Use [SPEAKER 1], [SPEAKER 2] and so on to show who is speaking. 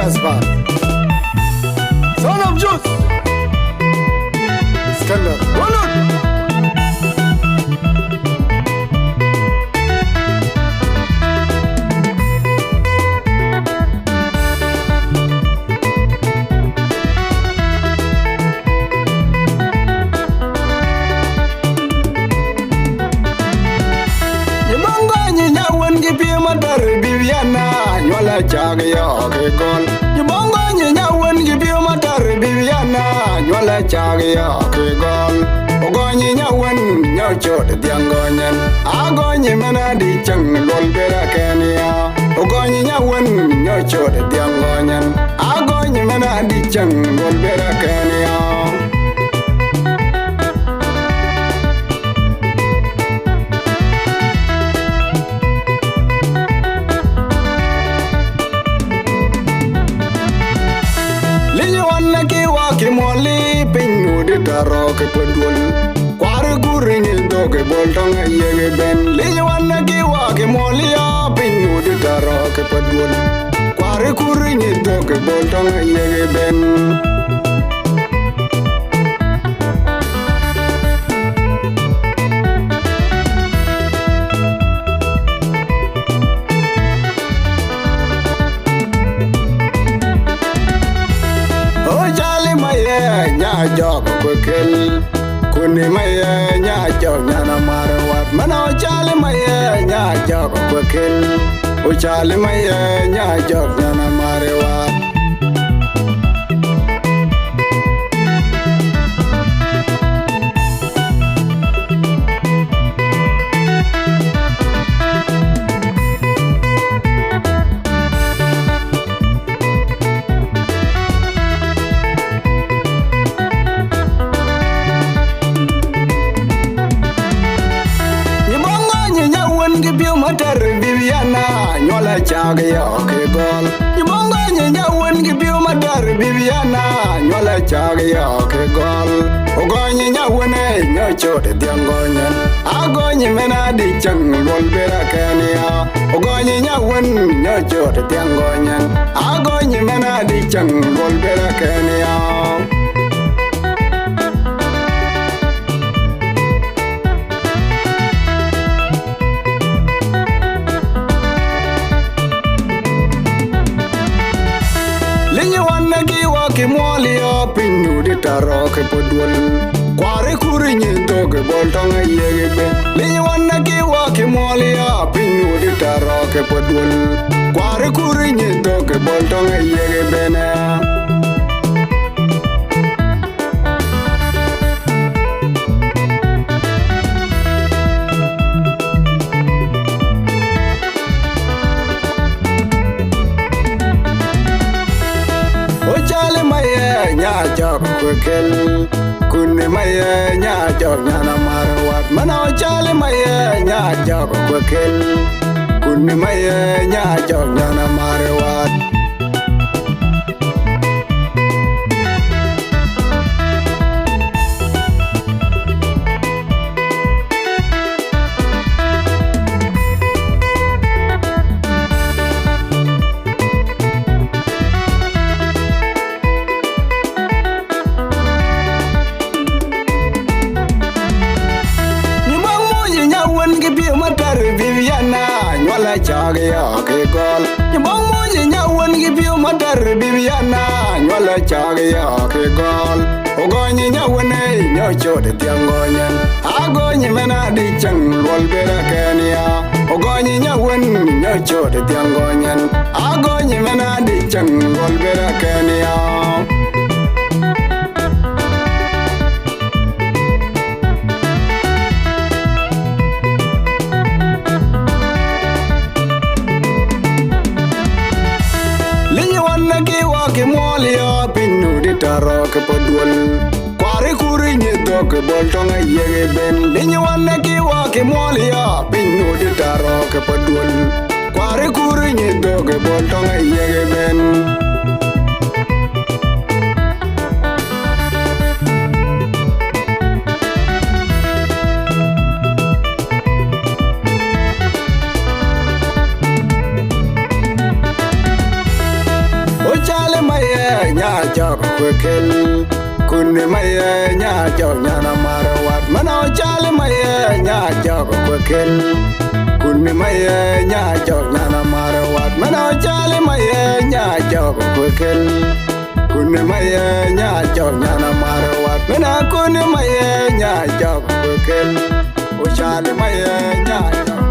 [SPEAKER 1] Jasper, son of Juice, Eskender William. Viviana, nyola chag yo ke gol. Yibongo nyawen gibiyo matar Viviana, nyola chag yo ke gol. Ogonyi nyawen nyochot diangonyen. Agonyi mena di chang lol bera kenya. Ogonyi nyawen nyochot diangonyen. Agonyi mena di chang lol bera kenya. Kimoli pinyu di taro ke pedul kwar guring do ke boltong yege ben liwana ki wa kimoli ya pinyu di taro ke pedul kwar guring do ke boltong yege ben jog kwekel kuni maye nya jog nyana marwat mana chale maye nya jog kwekel o chale maye nya jog nyana marwat Viviana, nyola chag yo ke gol. Yibongo nyawen gibiyo matar Viviana, nyola chag yo ke gol. Ogonyi nyawen nyochot diangonyen. Agonyi mena di chang lol bera kenya. Ogonyi nyawen nyochot diangonyen. Agonyi mena di chang lol bera kenya. Kimoli ya pinyu di taro ke pedul kware kurinyi do ke boltong yege ben liwana ki wa kimoli ya pinyu di taro ke pedul kware kurinyi do ke boltong yege ben nya jog kwekel kuni maye nya jog nyana marwat mana chale maye nya jog kwekel kuni maye nya jog nyana marwat Viviana, nyola chag yo ke gol. Yibongo nyawen gibiyo matar Viviana, nyola chag yo ke gol. Ogonyi nyawen nyochot diangonyen. Agonyi mena di chang lol bera kenya. Ogonyi nyawen nyochot diangonyen. Agonyi mena di chang lol bera kenya. Kimoli ya pinyu di taro ke pedul kware kurinyi do ke boltong yege ben linywana ki wa kimoli ya pinyu di taro ke pedul kware kurinyi do ke boltong yege ben chale maye nya jog kwekel kunni maye nya jog nyana marawat mana chale maye nya jog kwekel kunni maye nya jog nyana marawat mana chale maye nya jog kwekel kunni maye nya jog nyana marawat mana kunni maye nya jog kwekel o chale maye nya jog